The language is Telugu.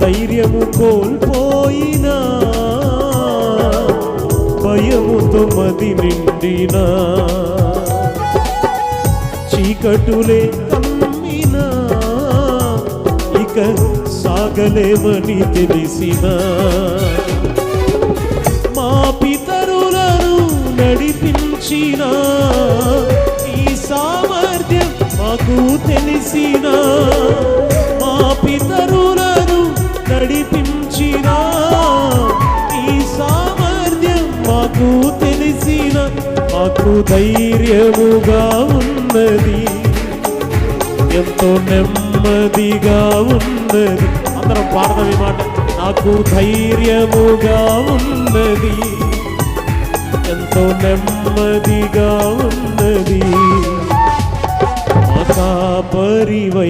ధైర్యము కోల్పోయినా, భయముతో మది నిండినా, చీకటులే కమ్మినా, ఇక సాగలేమని తెలిసినా, మా పితరులను నడిపించిన ఈ సామర్థ్యం మాకు తెలిసిన, మా పితరులను నడిపించిన ఈ సామర్థ్యం మాకు తెలిసిన, మాకు ధైర్యముగా ఉన్నది, ఎంతో నెమ్మదిగా ఉన్నది. అందరం పాడదాం ఈ మాట. నాకు ధైర్యముగా ఉన్నది, ఎంతో నెమ్మదిగా ఉన్నది, మా కాపరివైనందున